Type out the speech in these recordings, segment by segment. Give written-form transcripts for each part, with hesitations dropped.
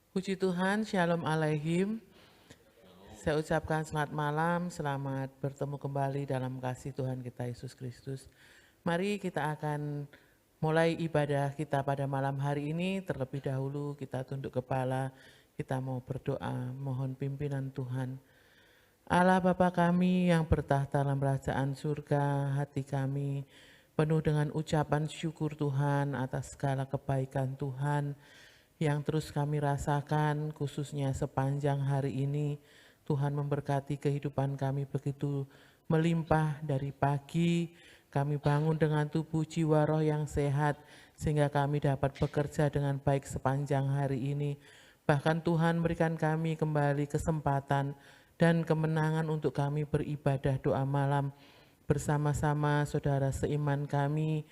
Puji Tuhan, Shalom Aleihim. Saya ucapkan selamat malam, selamat bertemu kembali dalam kasih Tuhan kita Yesus Kristus. Mari kita akan mulai ibadah kita pada malam hari ini. Terlebih dahulu kita tunduk kepala, kita mau berdoa, mohon pimpinan Tuhan. Allah Bapa kami yang bertahta dalam kerajaan surga, hati kami penuh dengan ucapan syukur Tuhan atas segala kebaikan Tuhan yang terus kami rasakan, khususnya sepanjang hari ini. Tuhan memberkati kehidupan kami begitu melimpah. Dari pagi kami bangun dengan tubuh jiwa roh yang sehat, sehingga kami dapat bekerja dengan baik sepanjang hari ini. Bahkan Tuhan berikan kami kembali kesempatan dan kemenangan untuk kami beribadah doa malam bersama-sama saudara seiman kami,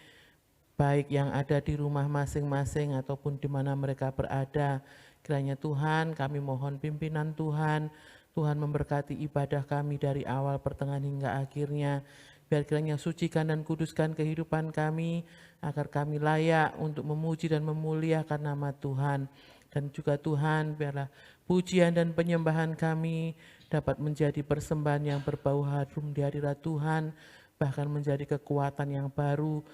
baik yang ada di rumah masing-masing ataupun di mana mereka berada. Kiranya Tuhan, kami mohon pimpinan Tuhan. Tuhan memberkati ibadah kami dari awal, pertengahan hingga akhirnya. Biar kiranya sucikan dan kuduskan kehidupan kami, agar kami layak untuk memuji dan memuliakan nama Tuhan. Dan juga Tuhan, biarlah pujian dan penyembahan kami dapat menjadi persembahan yang berbau harum di hadirat Tuhan, bahkan menjadi kekuatan yang baru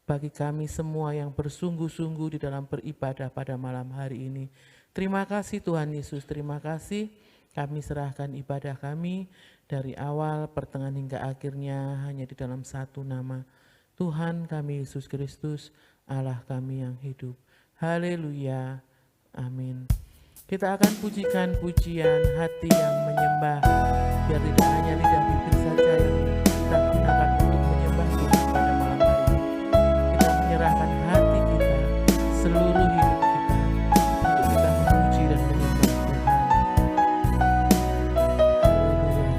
bagi kami semua yang bersungguh-sungguh di dalam beribadah pada malam hari ini. Terima kasih Tuhan Yesus, terima kasih. Kami serahkan ibadah kami dari awal, pertengahan hingga akhirnya hanya di dalam satu nama, Tuhan kami Yesus Kristus, Allah kami yang hidup. Haleluya, amin. Kita akan pujikan pujian hati yang menyembah, biar tidak hanya lidah bibir saja yang kita gunakan untuk menyembah Tuhan pada malam hari ini. Kita menyerahkan hati kita, seluruh hidup kita, untuk kita memuji dan menyembah Tuhan. Haleluya Yesus.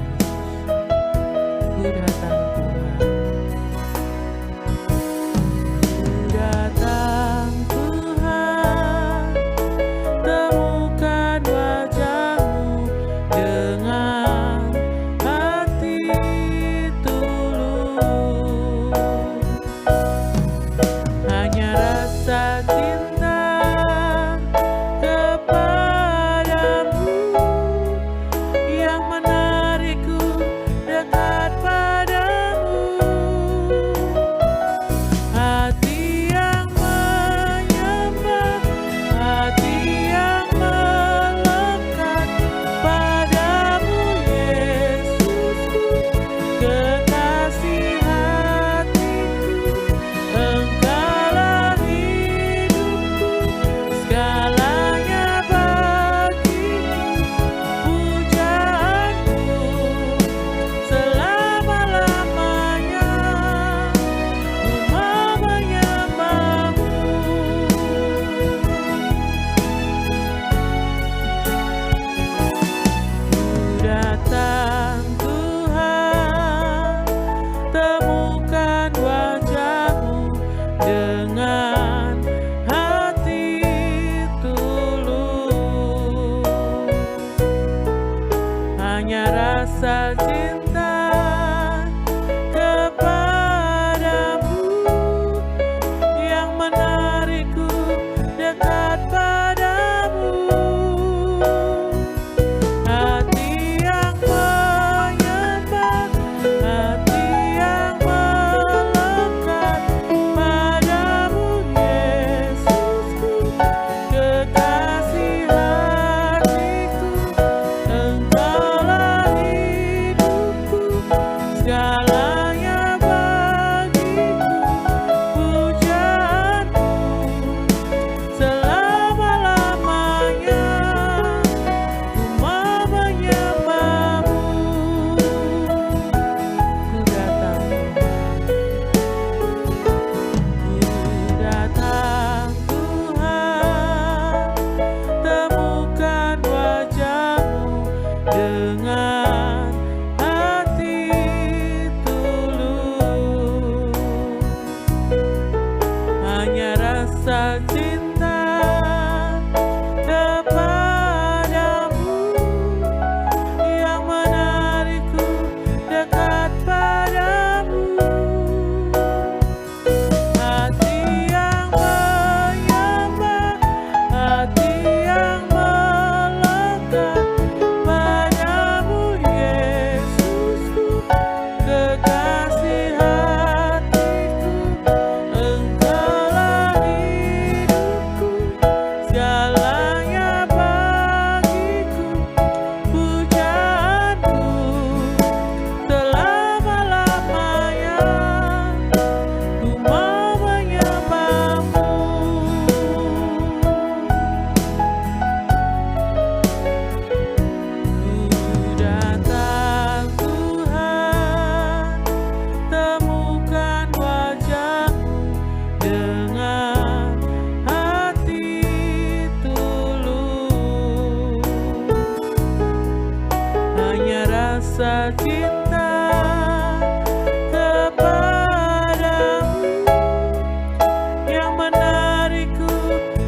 Ku datang Tuhan, temukan wajah-Mu dengan hati cinta kepadamu yang menarikku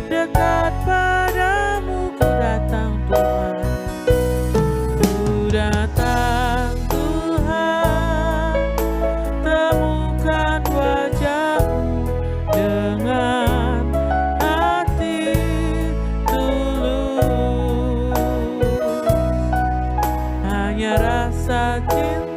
dekat padamu. Ku datang Tuhan, ku datang Tuhan, temukan wajahmu dengan hati tulus. Hanya rasa cinta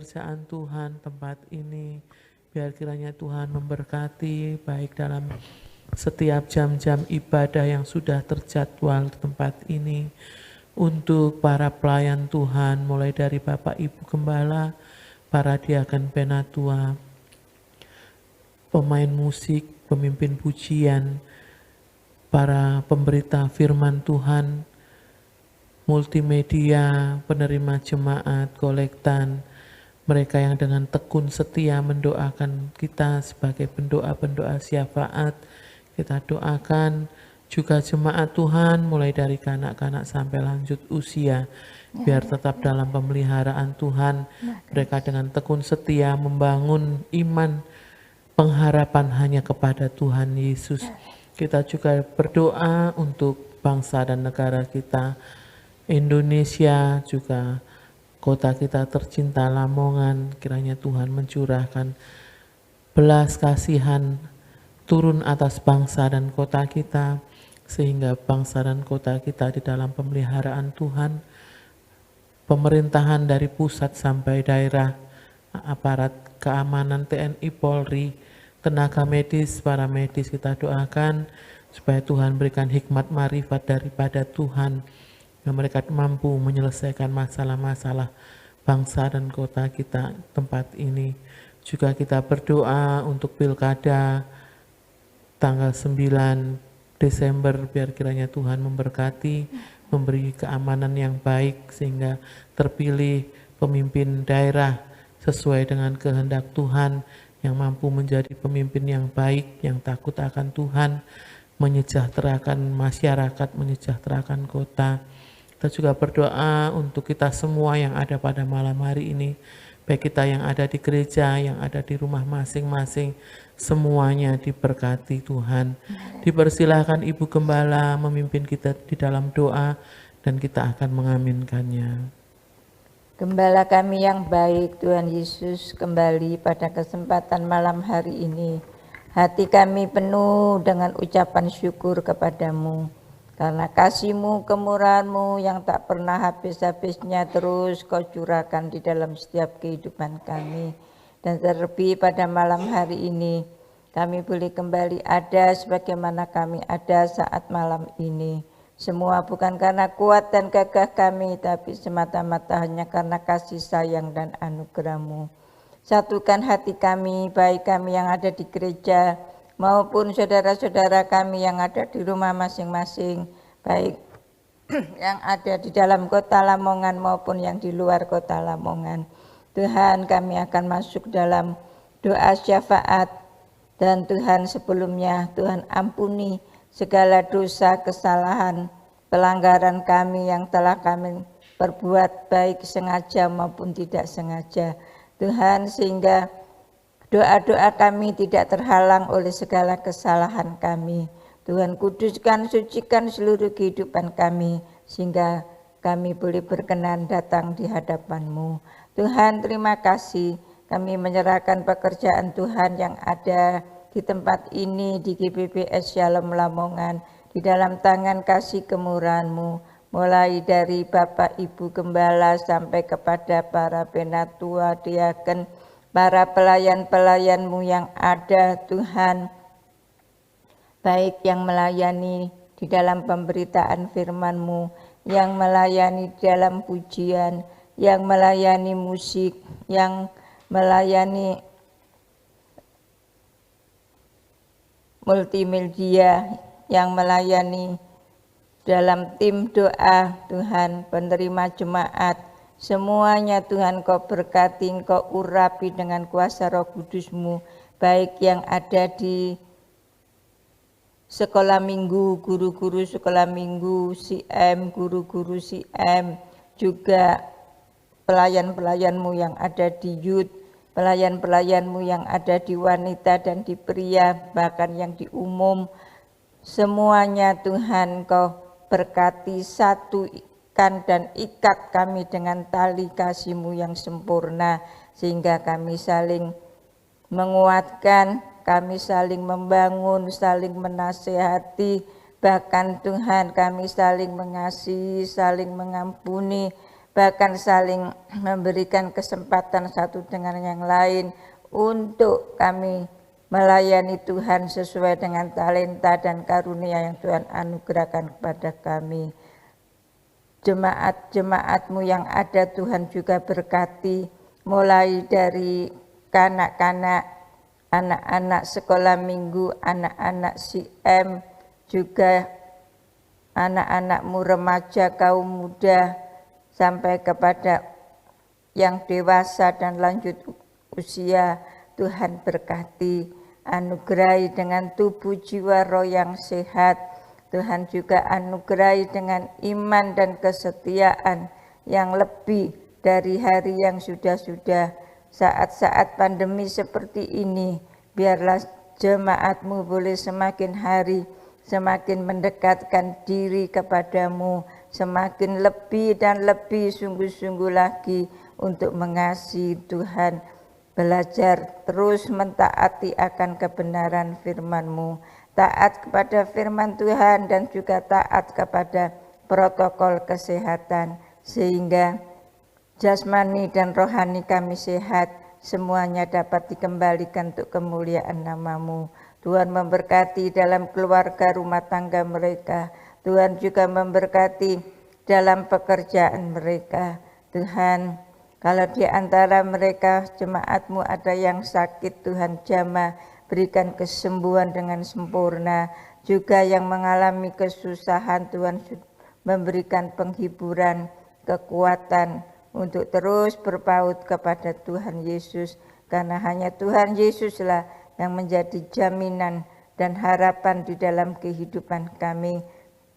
pekerjaan Tuhan tempat ini. Biar kiranya Tuhan memberkati baik dalam setiap jam-jam ibadah yang sudah terjadwal di tempat ini. Untuk para pelayan Tuhan, mulai dari Bapak Ibu Gembala, para diaken penatua, pemain musik, pemimpin pujian, para pemberita firman Tuhan, multimedia, penerima jemaat, kolektan, mereka yang dengan tekun setia mendoakan kita sebagai pendoa-pendoa syafaat. Kita doakan juga jemaat Tuhan mulai dari kanak-kanak sampai lanjut usia, biar tetap dalam pemeliharaan Tuhan. Mereka dengan tekun setia membangun iman, pengharapan hanya kepada Tuhan Yesus. Kita juga berdoa untuk bangsa dan negara kita, Indonesia, juga kota kita tercinta Lamongan. Kiranya Tuhan mencurahkan belas kasihan turun atas bangsa dan kota kita, sehingga bangsa dan kota kita di dalam pemeliharaan Tuhan. Pemerintahan dari pusat sampai daerah, aparat keamanan TNI, Polri, tenaga medis, para medis, kita doakan supaya Tuhan berikan hikmat marifat daripada Tuhan, yang mereka mampu menyelesaikan masalah-masalah bangsa dan kota kita tempat ini. Juga kita berdoa untuk pilkada tanggal 9 Desember, biar kiranya Tuhan memberkati, memberi keamanan yang baik, sehingga terpilih pemimpin daerah sesuai dengan kehendak Tuhan, yang mampu menjadi pemimpin yang baik, yang takut akan Tuhan, menyejahterakan masyarakat, menyejahterakan kota. Kita juga berdoa untuk kita semua yang ada pada malam hari ini, baik kita yang ada di gereja, yang ada di rumah masing-masing, semuanya diberkati Tuhan. Dipersilahkan Ibu Gembala memimpin kita di dalam doa, dan kita akan mengaminkannya. Gembala kami yang baik, Tuhan Yesus, kembali pada kesempatan malam hari ini. Hati kami penuh dengan ucapan syukur kepadamu, karena kasih-Mu, kemurahan-Mu yang tak pernah habis-habisnya terus Kau curahkan di dalam setiap kehidupan kami. Dan terlebih pada malam hari ini, kami boleh kembali ada sebagaimana kami ada saat malam ini. Semua bukan karena kuat dan gagah kami, tapi semata-mata hanya karena kasih sayang dan anugerah-Mu. Satukan hati kami, baik kami yang ada di gereja, maupun saudara-saudara kami yang ada di rumah masing-masing, baik yang ada di dalam kota Lamongan maupun yang di luar kota Lamongan. Tuhan, kami akan masuk dalam doa syafaat, dan Tuhan sebelumnya, Tuhan ampuni segala dosa, kesalahan, pelanggaran kami yang telah kami perbuat baik sengaja maupun tidak sengaja. Tuhan, sehingga doa-doa kami tidak terhalang oleh segala kesalahan kami. Tuhan, kuduskan, sucikan seluruh kehidupan kami, sehingga kami boleh berkenan datang di hadapan-Mu. Tuhan, terima kasih, kami menyerahkan pekerjaan Tuhan yang ada di tempat ini, di GBBS Shalom Lamongan, di dalam tangan kasih kemurahan-Mu, mulai dari Bapak Ibu Gembala sampai kepada para penatua, diaken, para pelayan-pelayan-Mu yang ada, Tuhan, baik yang melayani di dalam pemberitaan firman-Mu, yang melayani dalam pujian, yang melayani musik, yang melayani multimedia, yang melayani dalam tim doa, Tuhan, penerima jemaat, semuanya Tuhan Kau berkati, Kau urapi dengan kuasa Roh Kudus-Mu, baik yang ada di sekolah minggu, guru-guru sekolah minggu, CM, guru-guru CM, juga pelayan-pelayan-Mu yang ada di youth, pelayan-pelayan-Mu yang ada di wanita dan di pria, bahkan yang di umum, semuanya Tuhan Kau berkati, satukan dan ikat kami dengan tali kasih-Mu yang sempurna, sehingga kami saling menguatkan, kami saling membangun, saling menasehati, bahkan Tuhan kami saling mengasihi, saling mengampuni, bahkan saling memberikan kesempatan satu dengan yang lain untuk kami melayani Tuhan sesuai dengan talenta dan karunia yang Tuhan anugerahkan kepada kami. Jemaat-jemaat-Mu yang ada Tuhan juga berkati, mulai dari kanak-kanak, anak-anak sekolah minggu, anak-anak CM, juga anak-anak-Mu remaja, kaum muda, sampai kepada yang dewasa dan lanjut usia. Tuhan berkati, anugerahi dengan tubuh jiwa roh yang sehat. Tuhan juga anugerahi dengan iman dan kesetiaan yang lebih dari hari yang sudah-sudah. Saat-saat pandemi seperti ini, biarlah jemaat-Mu boleh semakin hari semakin mendekatkan diri kepadamu, semakin lebih dan lebih sungguh-sungguh lagi untuk mengasihi Tuhan, belajar terus mentaati akan kebenaran firman-Mu, taat kepada firman Tuhan dan juga taat kepada protokol kesehatan, sehingga jasmani dan rohani kami sehat, semuanya dapat dikembalikan untuk kemuliaan nama-Mu. Tuhan memberkati dalam keluarga rumah tangga mereka. Tuhan juga memberkati dalam pekerjaan mereka. Tuhan, kalau di antara mereka jemaat-Mu ada yang sakit, Tuhan jamah, berikan kesembuhan dengan sempurna. Juga yang mengalami kesusahan, Tuhan memberikan penghiburan, kekuatan untuk terus berpaut kepada Tuhan Yesus. Karena hanya Tuhan Yesuslah yang menjadi jaminan dan harapan di dalam kehidupan kami,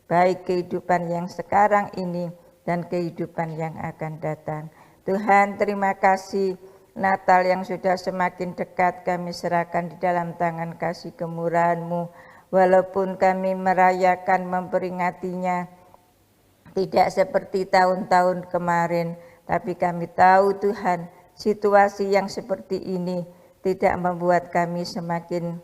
baik kehidupan yang sekarang ini dan kehidupan yang akan datang. Tuhan, terima kasih, Natal yang sudah semakin dekat kami serahkan di dalam tangan kasih kemurahan-Mu. Walaupun kami merayakan, memperingatinya tidak seperti tahun-tahun kemarin, tapi kami tahu Tuhan, situasi yang seperti ini tidak membuat kami semakin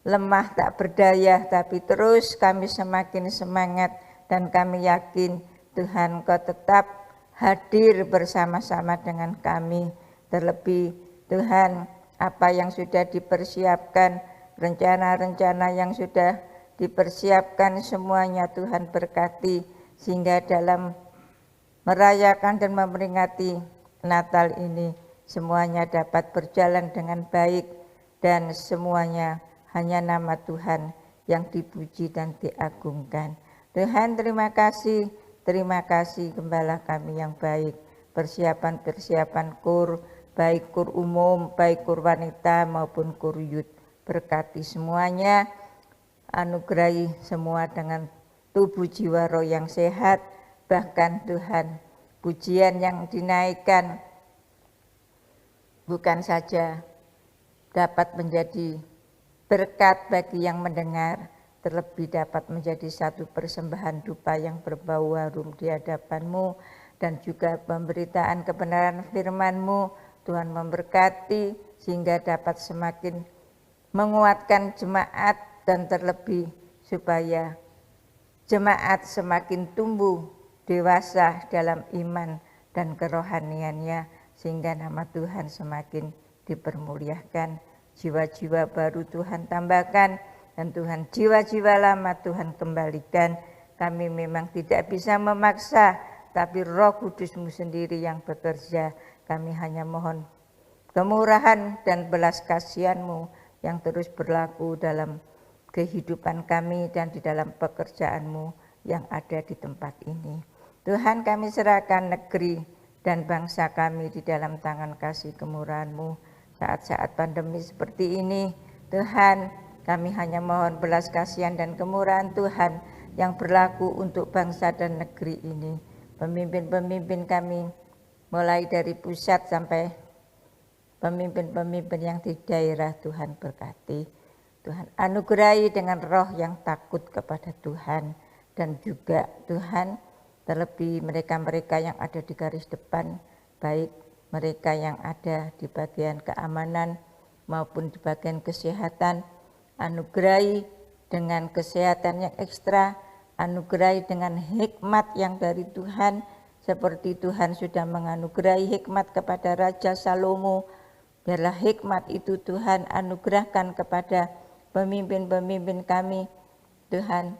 lemah, tak berdaya, tapi terus kami semakin semangat dan kami yakin Tuhan Kau tetap hadir bersama-sama dengan kami. Terlebih Tuhan, apa yang sudah dipersiapkan, rencana-rencana yang sudah dipersiapkan semuanya Tuhan berkati, sehingga dalam merayakan dan memperingati Natal ini semuanya dapat berjalan dengan baik dan semuanya hanya nama Tuhan yang dipuji dan diagungkan. Tuhan, terima kasih Gembala kami yang baik. Persiapan-persiapan kur, baik kur umum, baik kur wanita maupun kur youth. Berkati semuanya, anugerahi semua dengan tubuh jiwa roh yang sehat. Bahkan Tuhan, pujian yang dinaikkan bukan saja dapat menjadi berkat bagi yang mendengar, terlebih dapat menjadi satu persembahan dupa yang berbau harum di hadapan-Mu, dan juga pemberitaan kebenaran firman-Mu. Tuhan memberkati sehingga dapat semakin menguatkan jemaat, dan terlebih supaya jemaat semakin tumbuh dewasa dalam iman dan kerohaniannya, sehingga nama Tuhan semakin dipermuliakan. Jiwa-jiwa baru Tuhan tambahkan, dan Tuhan jiwa-jiwa lama Tuhan kembalikan. Kami memang tidak bisa memaksa, tapi Roh Kudus-Mu sendiri yang bekerja. Kami hanya mohon kemurahan dan belas kasihan-Mu yang terus berlaku dalam kehidupan kami dan di dalam pekerjaan-Mu yang ada di tempat ini. Tuhan, kami serahkan negeri dan bangsa kami di dalam tangan kasih kemurahan-Mu. Saat-saat pandemi seperti ini, Tuhan, kami hanya mohon belas kasihan dan kemurahan Tuhan yang berlaku untuk bangsa dan negeri ini. Pemimpin-pemimpin kami, mulai dari pusat sampai pemimpin-pemimpin yang di daerah, Tuhan berkati. Tuhan anugerahi dengan roh yang takut kepada Tuhan, dan juga Tuhan, terlebih mereka-mereka yang ada di garis depan, baik mereka yang ada di bagian keamanan maupun di bagian kesehatan, anugerahi dengan kesehatan yang ekstra, anugerahi dengan hikmat yang dari Tuhan, seperti Tuhan sudah menganugerahi hikmat kepada Raja Salomo, biarlah hikmat itu Tuhan anugerahkan kepada pemimpin-pemimpin kami, Tuhan,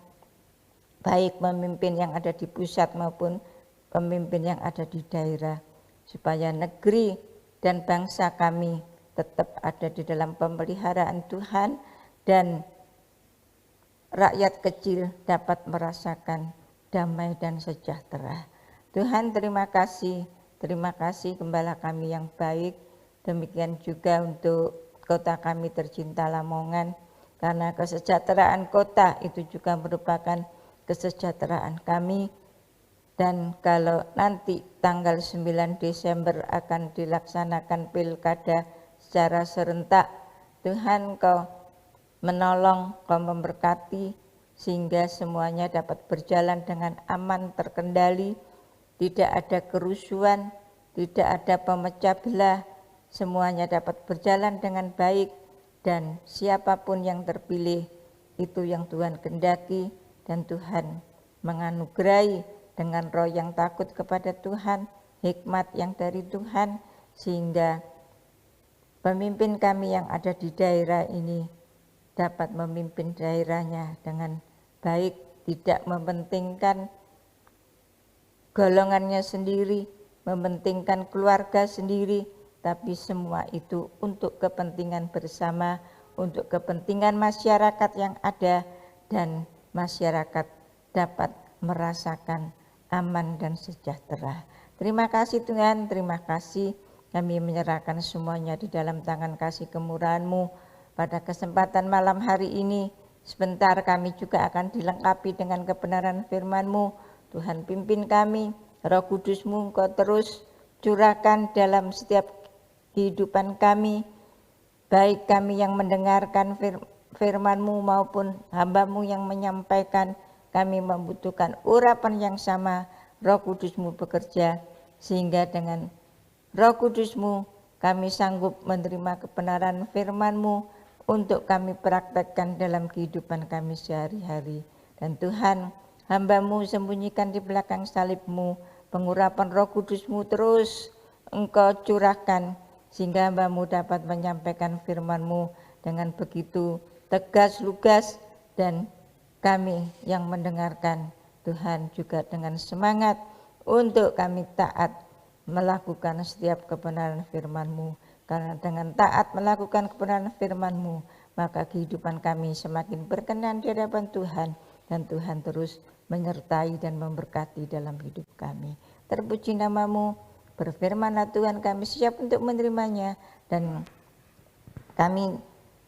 baik pemimpin yang ada di pusat maupun pemimpin yang ada di daerah, supaya negeri dan bangsa kami tetap ada di dalam pemeliharaan Tuhan dan rakyat kecil dapat merasakan damai dan sejahtera. Tuhan, terima kasih Gembala kami yang baik. Demikian juga untuk kota kami tercinta Lamongan, karena kesejahteraan kota itu juga merupakan kesejahteraan kami. Dan kalau nanti tanggal 9 Desember akan dilaksanakan pilkada secara serentak, Tuhan Kau menolong, Kau memberkati, sehingga semuanya dapat berjalan dengan aman, terkendali, tidak ada kerusuhan, tidak ada pemecah belah, semuanya dapat berjalan dengan baik, dan siapapun yang terpilih itu yang Tuhan kehendaki, dan Tuhan menganugerahi dengan roh yang takut kepada Tuhan, hikmat yang dari Tuhan, sehingga pemimpin kami yang ada di daerah ini dapat memimpin daerahnya dengan baik, tidak mementingkan golongannya sendiri, mementingkan keluarga sendiri, tapi semua itu untuk kepentingan bersama, untuk kepentingan masyarakat yang ada, dan masyarakat dapat merasakan aman dan sejahtera. Terima kasih Tuhan, terima kasih. Kami menyerahkan semuanya di dalam tangan kasih kemurahan-Mu. Pada kesempatan malam hari ini, sebentar kami juga akan dilengkapi dengan kebenaran firman-Mu. Tuhan pimpin kami, Roh Kudus-Mu Engkau terus curahkan dalam setiap kehidupan kami, baik kami yang mendengarkan firman-Mu maupun hamba-Mu yang menyampaikan. Kami membutuhkan urapan yang sama, Roh Kudus-Mu bekerja, sehingga dengan Roh Kudus-Mu kami sanggup menerima kebenaran firman-Mu untuk kami praktekkan dalam kehidupan kami sehari-hari. Dan Tuhan, hamba-Mu sembunyikan di belakang salib-Mu, pengurapan Roh Kudus-Mu terus Engkau curahkan, sehingga hamba-Mu dapat menyampaikan firman-Mu dengan begitu tegas, lugas, dan kami yang mendengarkan, Tuhan, juga dengan semangat untuk kami taat melakukan setiap kebenaran firman-Mu. Karena dengan taat melakukan kebenaran firman-Mu, maka kehidupan kami semakin berkenan di hadapan Tuhan, dan Tuhan terus menyertai dan memberkati dalam hidup kami. Terpuji nama-Mu, berfirman-Lah Tuhan, kami siap untuk menerimanya, dan kami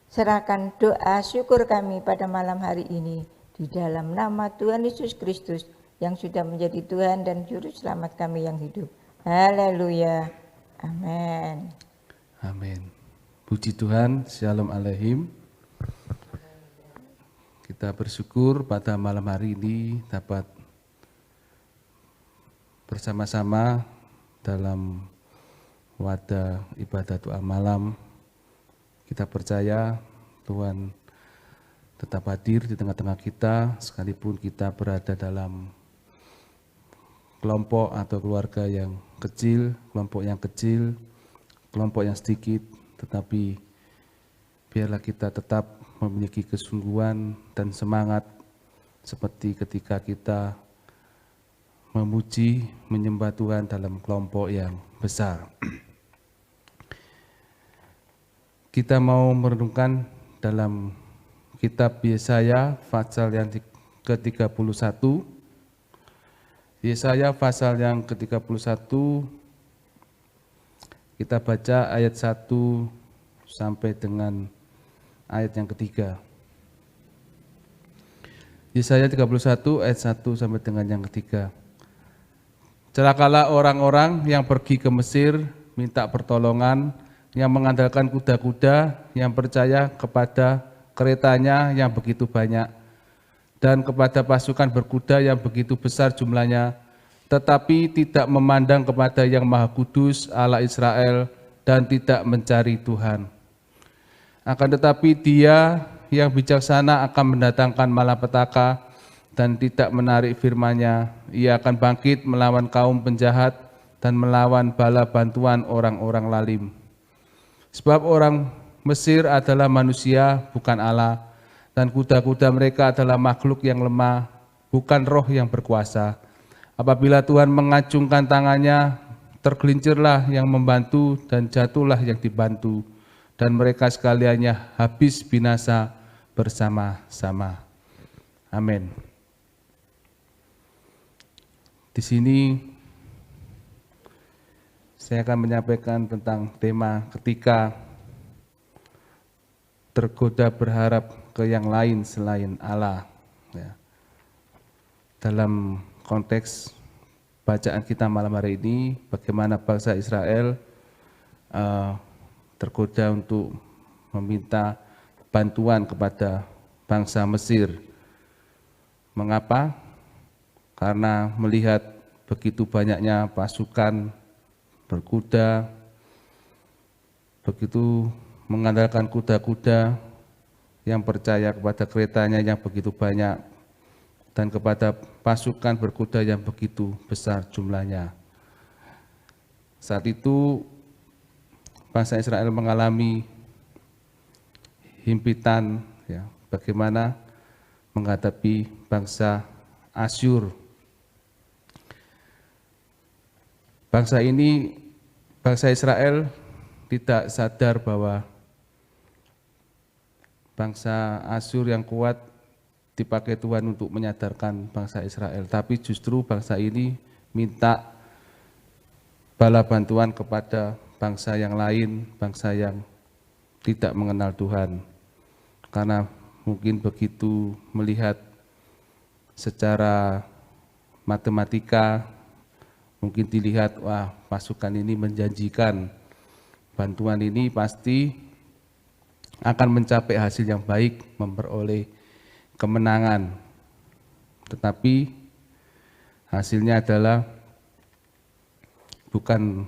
serahkan doa syukur kami pada malam hari ini di dalam nama Tuhan Yesus Kristus yang sudah menjadi Tuhan dan Juru Selamat kami yang hidup. Haleluya. Amin. Amin. Puji Tuhan, Shalom Aleichem. Kita bersyukur pada malam hari ini dapat bersama-sama dalam wadah ibadah doa malam. Kita percaya Tuhan tetap hadir di tengah-tengah kita, sekalipun kita berada dalam kelompok atau keluarga yang kecil, kelompok yang sedikit, tetapi biarlah kita tetap memiliki kesungguhan dan semangat seperti ketika kita memuji, menyembah Tuhan dalam kelompok yang besar. Kita mau merenungkan dalam kitab Yesaya pasal yang ke-31. Yesaya pasal yang ke-31, kita baca ayat 1 sampai dengan ayat yang ketiga. Yesaya 31 ayat 1 sampai dengan yang ketiga. Celakalah orang-orang yang pergi ke Mesir minta pertolongan, yang mengandalkan kuda-kuda, yang percaya kepada keretanya yang begitu banyak, dan kepada pasukan berkuda yang begitu besar jumlahnya, tetapi tidak memandang kepada Yang Maha Kudus Allah Israel dan tidak mencari Tuhan. Akan tetapi Dia yang bijaksana akan mendatangkan malapetaka dan tidak menarik firman-Nya. Ia akan bangkit melawan kaum penjahat dan melawan bala bantuan orang-orang lalim. Sebab orang Mesir adalah manusia, bukan Allah, dan kuda-kuda mereka adalah makhluk yang lemah, bukan roh yang berkuasa. Apabila Tuhan mengacungkan tangannya, tergelincirlah yang membantu dan jatuhlah yang dibantu, dan mereka sekaliannya habis binasa bersama-sama. Amin. Di sini saya akan menyampaikan tentang tema ketika tergoda berharap ke yang lain selain Allah. Ya. Dalam konteks bacaan kita malam hari ini, bagaimana bangsa Israel tergoda untuk meminta bantuan kepada bangsa Mesir. Mengapa? Karena melihat begitu banyaknya pasukan berkuda, begitu mengandalkan kuda-kuda yang percaya kepada keretanya yang begitu banyak, dan kepada pasukan berkuda yang begitu besar jumlahnya. Saat itu bangsa Israel mengalami himpitan, ya, bagaimana menghadapi bangsa Asyur. Bangsa ini, bangsa Israel tidak sadar bahwa bangsa Asyur yang kuat dipakai Tuhan untuk menyadarkan bangsa Israel, tapi justru bangsa ini minta bala bantuan kepada bangsa yang lain, bangsa yang tidak mengenal Tuhan, karena mungkin begitu melihat secara matematika, mungkin dilihat, wah, pasukan ini menjanjikan, bantuan ini pasti akan mencapai hasil yang baik, memperoleh kemenangan. Tetapi hasilnya adalah bukan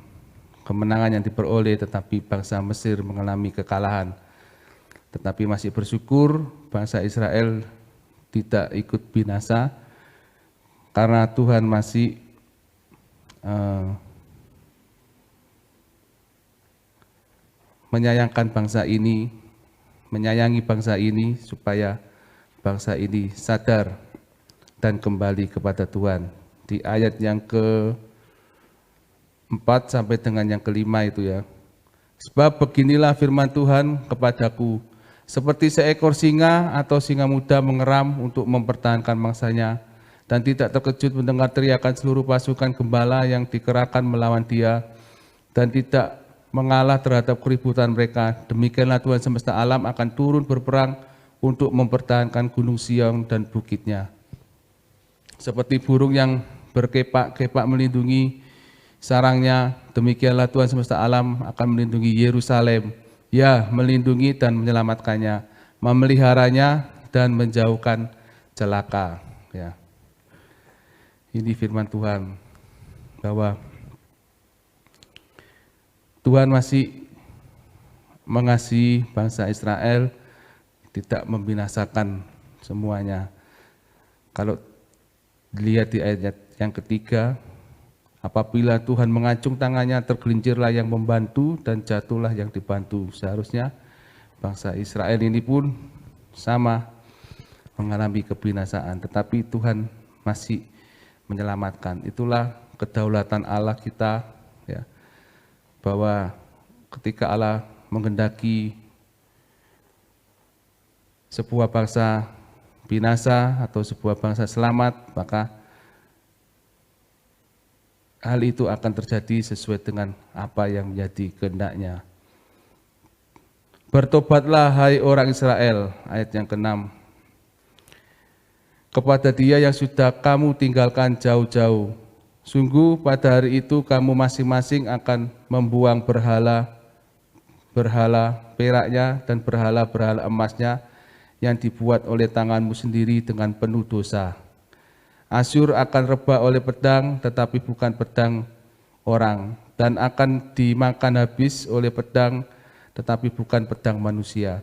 kemenangan yang diperoleh, tetapi bangsa Mesir mengalami kekalahan. Tetapi masih bersyukur bangsa Israel tidak ikut binasa, karena Tuhan masih menyayangkan bangsa ini, menyayangi bangsa ini supaya bangsa ini sadar dan kembali kepada Tuhan. Di ayat yang ke-4 sampai dengan yang ke-5 itu ya. Sebab beginilah firman Tuhan kepadaku, seperti seekor singa atau singa muda mengeram untuk mempertahankan mangsanya, dan tidak terkejut mendengar teriakan seluruh pasukan gembala yang dikerahkan melawan dia, dan tidak mengalah terhadap keributan mereka. Demikianlah Tuhan semesta alam akan turun berperang untuk mempertahankan gunung Sion dan bukitnya. Seperti burung yang berkepak-kepak melindungi sarangnya, demikianlah Tuhan semesta alam akan melindungi Yerusalem, ya, melindungi dan menyelamatkannya, memeliharanya dan menjauhkan celaka. Ya. Ini firman Tuhan, bahwa Tuhan masih mengasihi bangsa Israel, tidak membinasakan semuanya. Kalau dilihat di ayat yang ketiga, apabila Tuhan mengacung tangannya, tergelincirlah yang membantu dan jatuhlah yang dibantu. Seharusnya bangsa Israel ini pun sama mengalami kebinasaan, tetapi Tuhan masih menyelamatkan. Itulah kedaulatan Allah kita, ya, bahwa ketika Allah menghendaki sebuah bangsa binasa atau sebuah bangsa selamat, maka hal itu akan terjadi sesuai dengan apa yang menjadi kehendaknya. Bertobatlah hai orang Israel, ayat yang ke-6, kepada Dia yang sudah kamu tinggalkan jauh-jauh. Sungguh pada hari itu kamu masing-masing akan membuang berhala peraknya dan berhala emasnya yang dibuat oleh tanganmu sendiri dengan penuh dosa. Asyur akan rebah oleh pedang, tetapi bukan pedang orang, dan akan dimakan habis oleh pedang, tetapi bukan pedang manusia.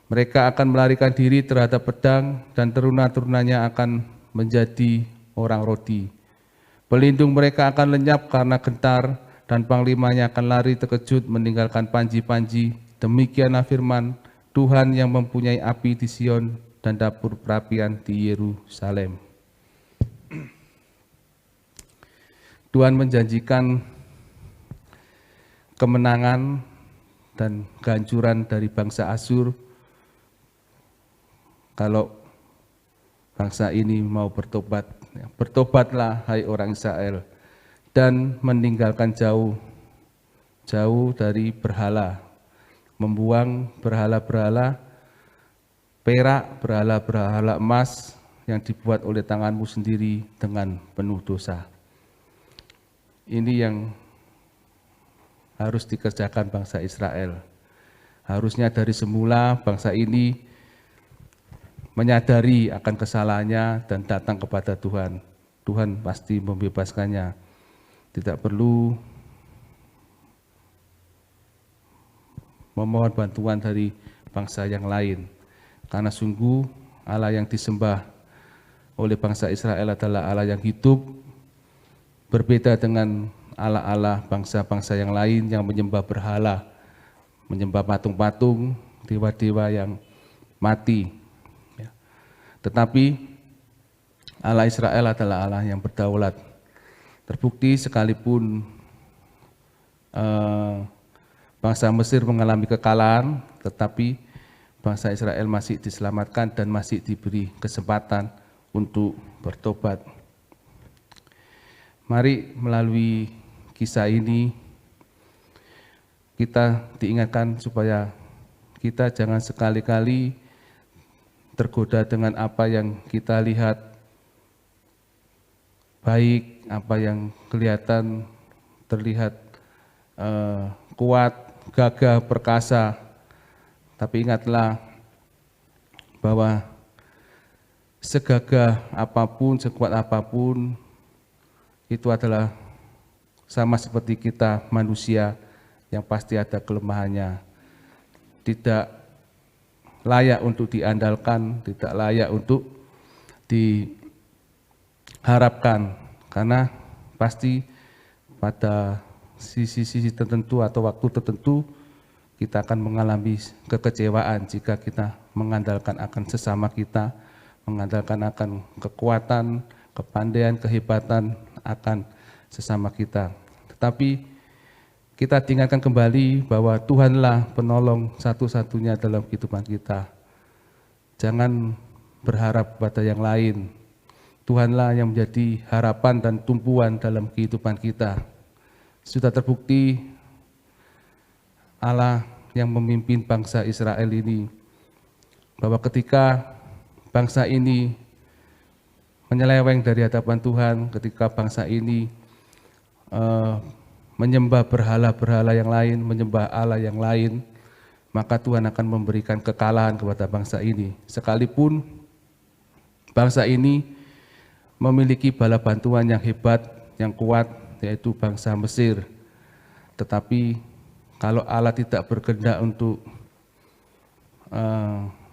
Mereka akan melarikan diri terhadap pedang, dan teruna-terunanya akan menjadi orang rodi. Pelindung mereka akan lenyap karena gentar, dan panglimanya akan lari terkejut meninggalkan panji-panji. Demikianlah firman Tuhan yang mempunyai api di Sion dan dapur perapian di Yerusalem. Tuhan menjanjikan kemenangan dan kehancuran dari bangsa Asyur kalau bangsa ini mau bertobat. Bertobatlah hai orang Israel dan meninggalkan jauh dari berhala, membuang berhala-berhala perak, berhala-berhala emas yang dibuat oleh tanganmu sendiri dengan penuh dosa. Ini yang harus dikerjakan bangsa Israel. Harusnya dari semula bangsa ini menyadari akan kesalahannya dan datang kepada Tuhan. Tuhan pasti membebaskannya. Tidak perlu memohon bantuan dari bangsa yang lain. Karena sungguh Allah yang disembah oleh bangsa Israel adalah Allah yang hidup, berbeda dengan Allah-Allah bangsa-bangsa yang lain yang menyembah berhala, menyembah patung-patung, dewa-dewa yang mati. Tetapi Allah Israel adalah Allah yang berdaulat. Terbukti sekalipun bangsa Mesir mengalami kekalahan, tetapi bangsa Israel masih diselamatkan dan masih diberi kesempatan untuk bertobat. Mari melalui kisah ini kita diingatkan supaya kita jangan sekali-kali tergoda dengan apa yang kita lihat baik, apa yang kelihatan terlihat kuat, gagah, perkasa. Tapi ingatlah bahwa segagah apapun, sekuat apapun, itu adalah sama seperti kita manusia yang pasti ada kelemahannya. Tidak layak untuk diandalkan, tidak layak untuk diharapkan, karena pasti pada sisi-sisi tertentu atau waktu tertentu kita akan mengalami kekecewaan jika kita mengandalkan akan sesama kita, mengandalkan akan kekuatan, kepandaian, kehebatan akan sesama kita. Tetapi kita diingatkan kembali bahwa Tuhanlah penolong satu-satunya dalam kehidupan kita. Jangan berharap pada yang lain. Tuhanlah yang menjadi harapan dan tumpuan dalam kehidupan kita. Sudah terbukti Allah yang memimpin bangsa Israel ini, bahwa ketika bangsa ini menyeleweng dari hadapan Tuhan, ketika bangsa ini menyembah berhala-berhala yang lain, menyembah Allah yang lain, maka Tuhan akan memberikan kekalahan kepada bangsa ini. Sekalipun bangsa ini memiliki bala bantuan yang hebat, yang kuat, yaitu bangsa Mesir. Tetapi kalau Allah tidak berkehendak untuk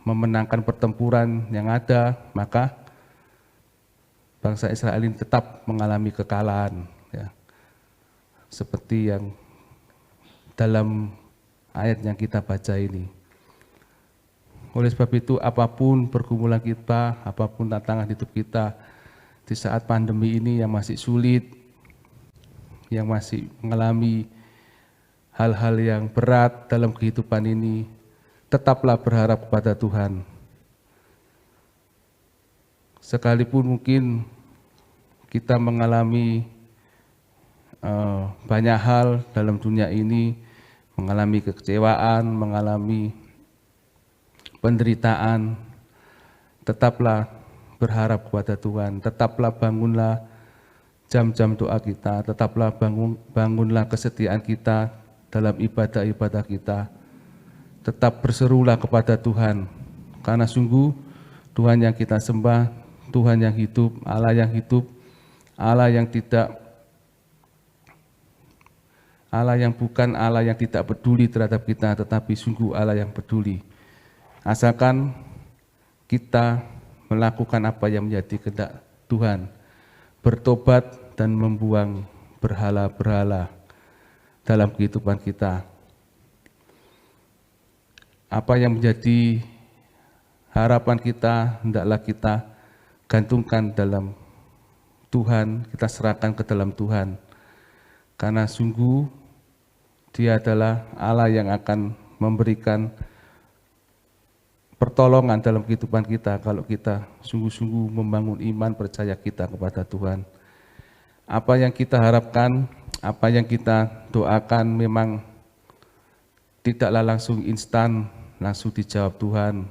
memenangkan pertempuran yang ada, maka bangsa Israel ini tetap mengalami kekalahan. Ya. Seperti yang dalam ayat yang kita baca ini. Oleh sebab itu, apapun pergumulan kita, apapun tantangan hidup kita di saat pandemi ini yang masih sulit, yang masih mengalami hal-hal yang berat dalam kehidupan ini, tetaplah berharap kepada Tuhan. Sekalipun mungkin kita mengalami banyak hal dalam dunia ini, mengalami kekecewaan, mengalami penderitaan, tetaplah berharap kepada Tuhan, tetaplah bangunlah jam-jam doa kita, tetaplah bangunlah kesetiaan kita dalam ibadah-ibadah kita, tetap berserulah kepada Tuhan, karena sungguh Tuhan yang kita sembah, Tuhan yang hidup, Allah yang hidup, Allah yang tidak, Allah yang bukan Allah yang tidak peduli terhadap kita, tetapi sungguh Allah yang peduli. Asalkan kita melakukan apa yang menjadi kehendak Tuhan, bertobat dan membuang berhala-berhala dalam kehidupan kita. Apa yang menjadi harapan kita, hendaklah kita gantungkan dalam Tuhan, kita serahkan ke dalam Tuhan. Karena sungguh Dia adalah Allah yang akan memberikan pertolongan dalam kehidupan kita kalau kita sungguh-sungguh membangun iman percaya kita kepada Tuhan. Apa yang kita harapkan, apa yang kita doakan memang tidaklah langsung instan, langsung dijawab Tuhan.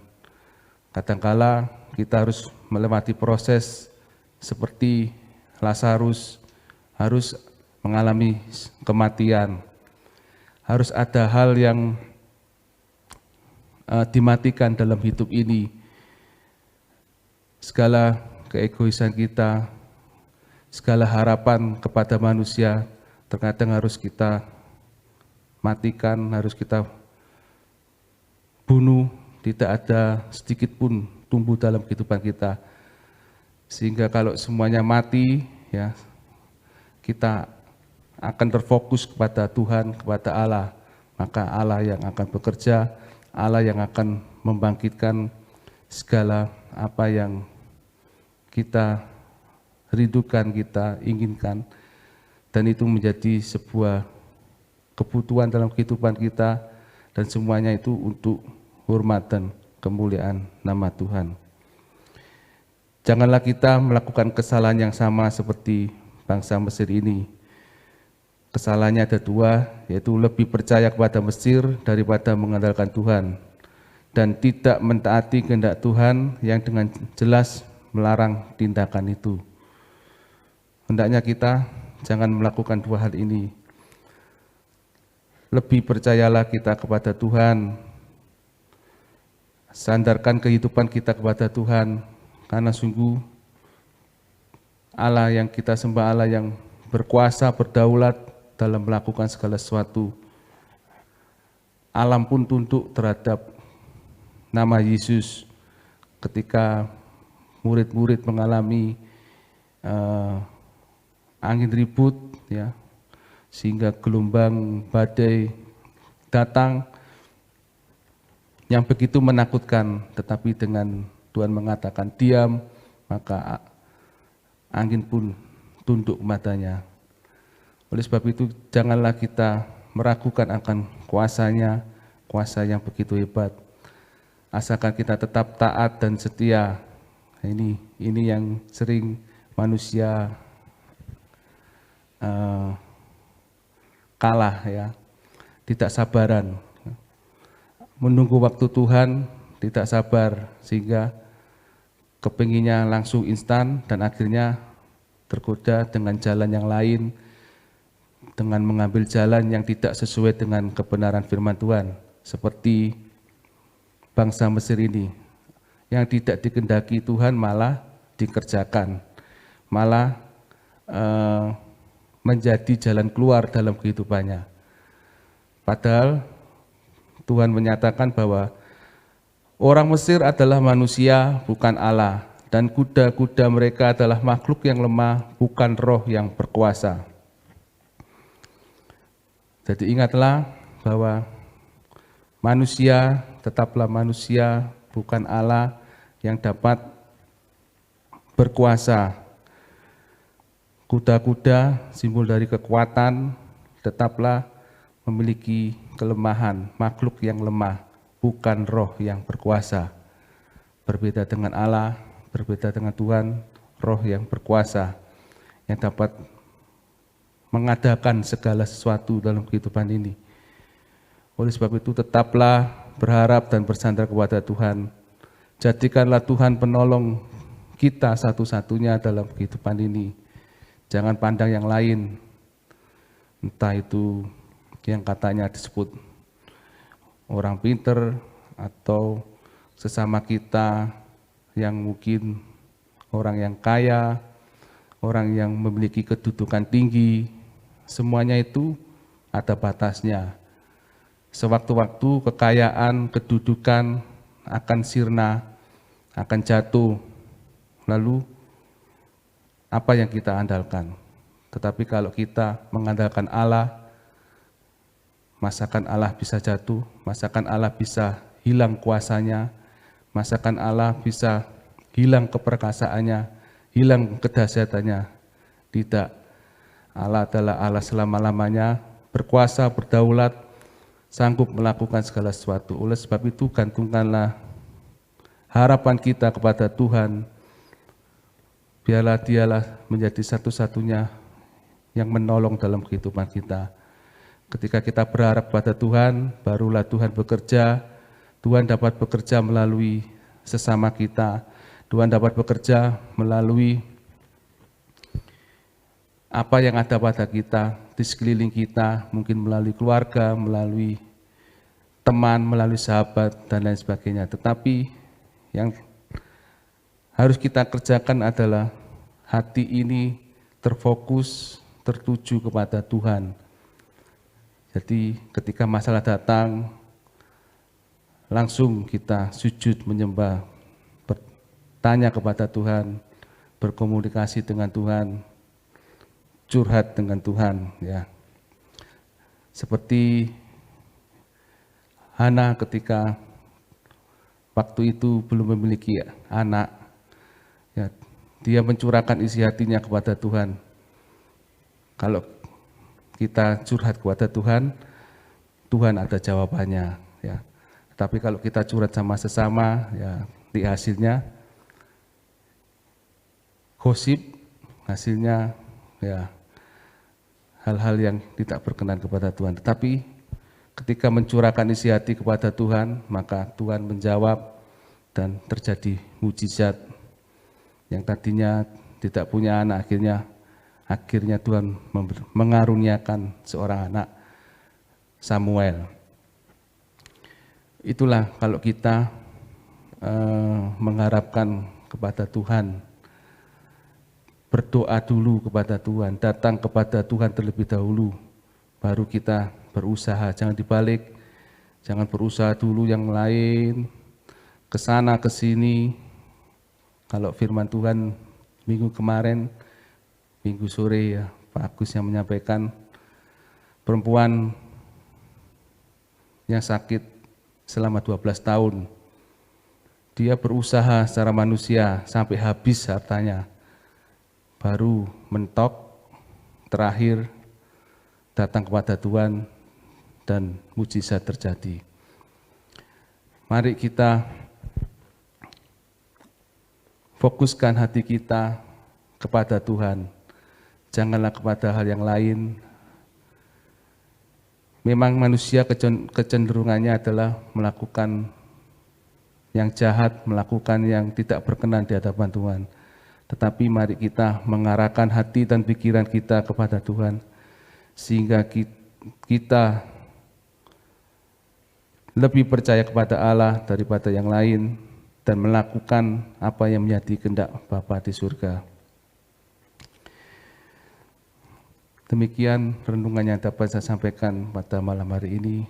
Kadangkala kita harus melewati proses seperti Lazarus, harus mengalami kematian. Harus ada hal yang dimatikan dalam hidup ini. Segala keegoisan kita, segala harapan kepada manusia terkadang harus kita matikan, harus kita bunuh, tidak ada sedikit pun tumbuh dalam kehidupan kita. Sehingga kalau semuanya mati, ya kita akan terfokus kepada Tuhan, kepada Allah, maka Allah yang akan bekerja, Allah yang akan membangkitkan segala apa yang kita rindukan, kita inginkan, dan itu menjadi sebuah kebutuhan dalam kehidupan kita, dan semuanya itu untuk hormat dan kemuliaan nama Tuhan. Janganlah kita melakukan kesalahan yang sama seperti bangsa Mesir ini. Kesalahannya ada dua, yaitu lebih percaya kepada Mesir daripada mengandalkan Tuhan, dan tidak mentaati kehendak Tuhan yang dengan jelas melarang tindakan itu. Hendaknya kita jangan melakukan dua hal ini. Lebih percayalah kita kepada Tuhan, sandarkan kehidupan kita kepada Tuhan, karena sungguh Allah yang kita sembah, Allah yang berkuasa, berdaulat dalam melakukan segala sesuatu. Alam pun tunduk terhadap nama Yesus. Ketika murid-murid mengalami angin ribut, ya, sehingga gelombang badai datang yang begitu menakutkan, tetapi dengan Tuhan mengatakan diam, maka angin pun tunduk kepadanya. Oleh sebab itu janganlah kita meragukan akan kuasanya, kuasa yang begitu hebat. Asalkan kita tetap taat dan setia. Ini yang sering manusia kalah, ya, tidak sabaran, menunggu waktu Tuhan, tidak sabar, sehingga kepinginnya langsung instan dan akhirnya tergoda dengan jalan yang lain, dengan mengambil jalan yang tidak sesuai dengan kebenaran firman Tuhan, seperti bangsa Mesir ini, yang tidak dikehendaki Tuhan malah dikerjakan, malah menjadi jalan keluar dalam kehidupannya. Padahal Tuhan menyatakan bahwa orang Mesir adalah manusia, bukan Allah, dan kuda-kuda mereka adalah makhluk yang lemah, bukan roh yang berkuasa. Jadi ingatlah bahwa manusia tetaplah manusia, bukan Allah yang dapat berkuasa. Kuda-kuda simbol dari kekuatan, tetaplah memiliki kelemahan, makhluk yang lemah, bukan roh yang berkuasa. Berbeda dengan Allah, berbeda dengan Tuhan, roh yang berkuasa, yang dapat mengadakan segala sesuatu dalam kehidupan ini. Oleh sebab itu tetaplah berharap dan bersandar kepada Tuhan. Jadikanlah Tuhan penolong kita satu-satunya dalam kehidupan ini. Jangan pandang yang lain, entah itu yang katanya disebut orang pinter atau sesama kita yang mungkin orang yang kaya, orang yang memiliki kedudukan tinggi. Semuanya itu ada batasnya. Sewaktu-waktu kekayaan, kedudukan akan sirna, akan jatuh. Lalu apa yang kita andalkan. Tetapi kalau kita mengandalkan Allah, masakan Allah bisa jatuh, masakan Allah bisa hilang kuasanya, masakan Allah bisa hilang keperkasaannya, hilang kedahsyatannya. Tidak, Allah adalah Allah selama-lamanya, berkuasa, berdaulat, sanggup melakukan segala sesuatu. Oleh sebab itu gantungkanlah harapan kita kepada Tuhan, biarlah Dialah menjadi satu-satunya yang menolong dalam kehidupan kita. Ketika kita berharap pada Tuhan, barulah Tuhan bekerja. Tuhan dapat bekerja melalui sesama kita. Tuhan dapat bekerja melalui apa yang ada pada kita, di sekeliling kita, mungkin melalui keluarga, melalui teman, melalui sahabat, dan lain sebagainya. Tetapi yang harus kita kerjakan adalah hati ini terfokus, tertuju kepada Tuhan. Jadi ketika masalah datang, langsung kita sujud menyembah, bertanya kepada Tuhan, berkomunikasi dengan Tuhan, curhat dengan Tuhan, ya. Seperti Hana ketika waktu itu belum memiliki anak, ya, dia mencurahkan isi hatinya kepada Tuhan. Kalau kita curhat kepada Tuhan, Tuhan ada jawabannya, ya. Tapi kalau kita curhat sama sesama, ya, di hasilnya gosip, hasilnya ya hal-hal yang tidak berkenan kepada Tuhan. Tetapi ketika mencurahkan isi hati kepada Tuhan, maka Tuhan menjawab dan terjadi mujizat. Yang tadinya tidak punya anak, akhirnya Tuhan mengaruniakan seorang anak, Samuel. Itulah kalau kita mengharapkan kepada Tuhan, berdoa dulu kepada Tuhan, datang kepada Tuhan terlebih dahulu, baru kita berusaha. Jangan dibalik, jangan berusaha dulu yang lain, ke sana ke sini. Kalau firman Tuhan minggu kemarin, minggu sore, ya, Pak Agus yang menyampaikan, perempuan yang sakit selama 12 tahun, dia berusaha secara manusia sampai habis hartanya, baru mentok, terakhir datang kepada Tuhan dan mujizat terjadi. Mari kita fokuskan hati kita kepada Tuhan, janganlah kepada hal yang lain. Memang manusia kecenderungannya adalah melakukan yang jahat, melakukan yang tidak berkenan di hadapan Tuhan. Tetapi mari kita mengarahkan hati dan pikiran kita kepada Tuhan, sehingga kita lebih percaya kepada Allah daripada yang lain, dan melakukan apa yang menjadi kehendak Bapa di surga. Demikian renungan yang dapat saya sampaikan pada malam hari ini.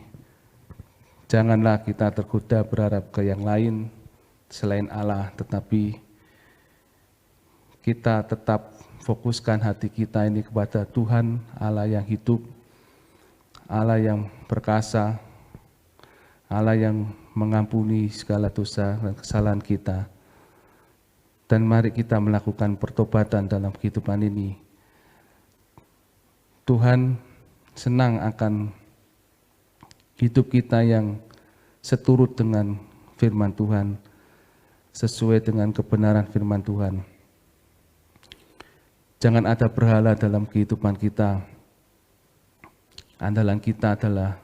Janganlah kita tergoda berharap ke yang lain selain Allah, tetapi kita tetap fokuskan hati kita ini kepada Tuhan, Allah yang hidup, Allah yang perkasa, Allah yang mengampuni segala dosa dan kesalahan kita. Dan mari kita melakukan pertobatan dalam kehidupan ini. Tuhan senang akan hidup kita yang seturut dengan firman Tuhan, sesuai dengan kebenaran firman Tuhan. Jangan ada berhala dalam kehidupan kita. Andalan kita adalah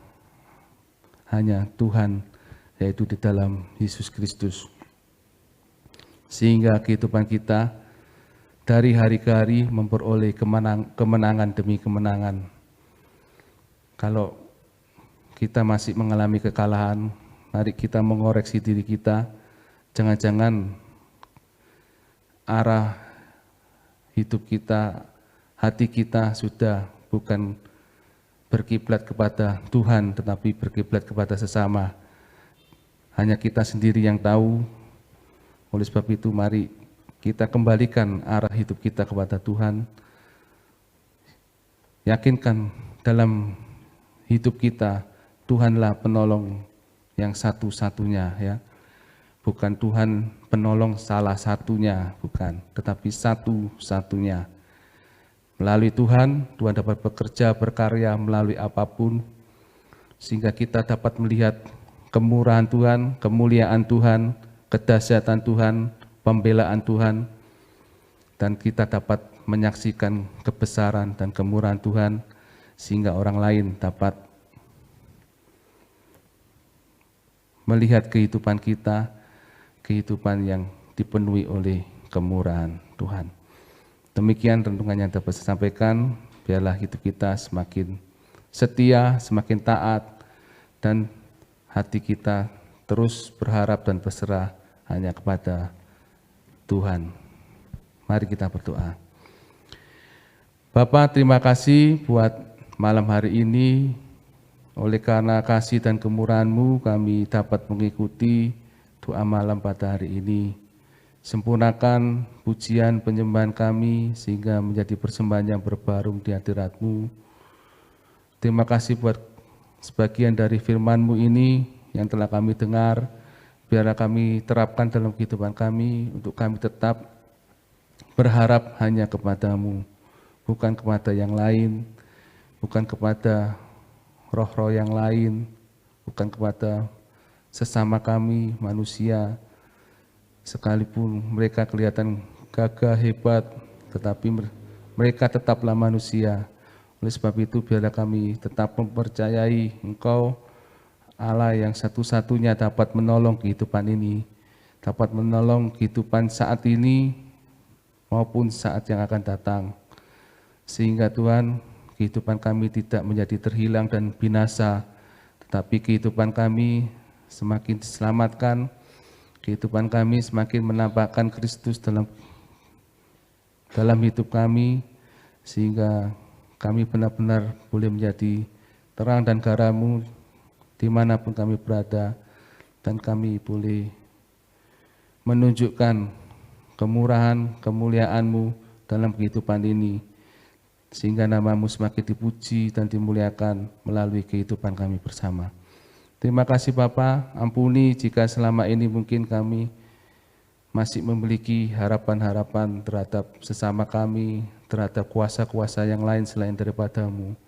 hanya Tuhan, yaitu di dalam Yesus Kristus. Sehingga kehidupan kita dari hari ke hari memperoleh kemenangan demi kemenangan. Kalau kita masih mengalami kekalahan, mari kita mengoreksi diri kita. Jangan-jangan arah hidup kita, hati kita sudah bukan berkiblat kepada Tuhan, tetapi berkiblat kepada sesama. Hanya kita sendiri yang tahu. Oleh sebab itu mari kita kembalikan arah hidup kita kepada Tuhan. Yakinkan dalam hidup kita, Tuhanlah penolong yang satu-satunya, ya. Bukan Tuhan penolong salah satunya, bukan, tetapi satu-satunya. Melalui Tuhan, Tuhan dapat bekerja, berkarya melalui apapun, sehingga kita dapat melihat kemurahan Tuhan, kemuliaan Tuhan, kedahsyatan Tuhan, pembelaan Tuhan, dan kita dapat menyaksikan kebesaran dan kemurahan Tuhan, sehingga orang lain dapat melihat kehidupan kita, kehidupan yang dipenuhi oleh kemurahan Tuhan. Demikian renungan yang dapat saya sampaikan. Biarlah hidup kita semakin setia, semakin taat, dan hati kita terus berharap dan berserah hanya kepada Tuhan. Mari kita berdoa. Bapa, terima kasih buat malam hari ini. Oleh karena kasih dan kemurahan-Mu, kami dapat mengikuti doa malam pada hari ini. Sempurnakan pujian penyembahan kami sehingga menjadi persembahan yang berbarung di hadirat-Mu. Terima kasih buat sebagian dari firman-Mu ini yang telah kami dengar. Biarlah kami terapkan dalam kehidupan kami untuk kami tetap berharap hanya kepada-Mu, bukan kepada yang lain, bukan kepada roh-roh yang lain, bukan kepada sesama kami manusia, sekalipun mereka kelihatan gagah hebat, tetapi mereka tetaplah manusia. Oleh sebab itu, biarlah kami tetap mempercayai Engkau, Allah yang satu-satunya dapat menolong kehidupan ini, dapat menolong kehidupan saat ini maupun saat yang akan datang. Sehingga Tuhan, kehidupan kami tidak menjadi terhilang dan binasa, tetapi kehidupan kami semakin diselamatkan, kehidupan kami semakin menampakkan Kristus dalam hidup kami, sehingga kami benar-benar boleh menjadi terang dan garam-Mu dimanapun kami berada, dan kami boleh menunjukkan kemurahan, kemuliaan-Mu dalam kehidupan ini, sehingga nama-Mu semakin dipuji dan dimuliakan melalui kehidupan kami bersama. Terima kasih Bapa, ampuni jika selama ini mungkin kami masih memiliki harapan-harapan terhadap sesama kami, terhadap kuasa-kuasa yang lain selain daripada-Mu.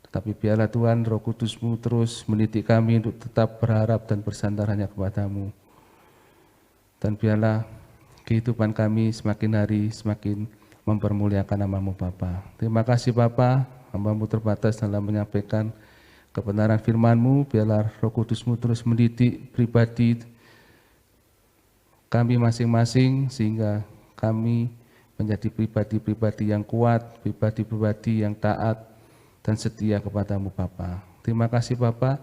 Tetapi biarlah Tuhan, Roh Kudus-Mu terus mendidik kami untuk tetap berharap dan bersandar hanya kepada-Mu. Dan biarlah kehidupan kami semakin hari semakin mempermuliakan nama-Mu Bapa. Terima kasih Bapa, hamba-Mu terbatas dalam menyampaikan kebenaran firman-Mu. Biarlah Roh Kudus-Mu terus mendidik pribadi kami masing-masing, sehingga kami menjadi pribadi-pribadi yang kuat, pribadi-pribadi yang taat dan setia kepada-Mu Bapa. Terima kasih Bapa.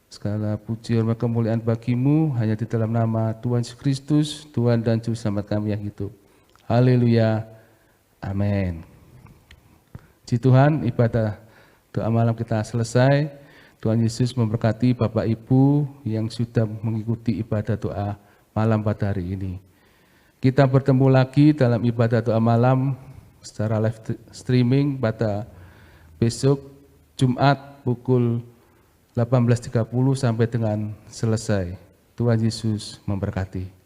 Segala puji hormat kemuliaan bagi-Mu hanya di dalam nama Tuhan Yesus Kristus, Tuhan dan Juru Selamat kami yang hidup. Haleluya. Amin. Puji Tuhan, ibadah doa malam kita selesai. Tuhan Yesus memberkati Bapak Ibu yang sudah mengikuti ibadah doa malam pada hari ini. Kita bertemu lagi dalam ibadah doa malam secara live streaming pada besok Jumat pukul 18.30 sampai dengan selesai. Tuhan Yesus memberkati.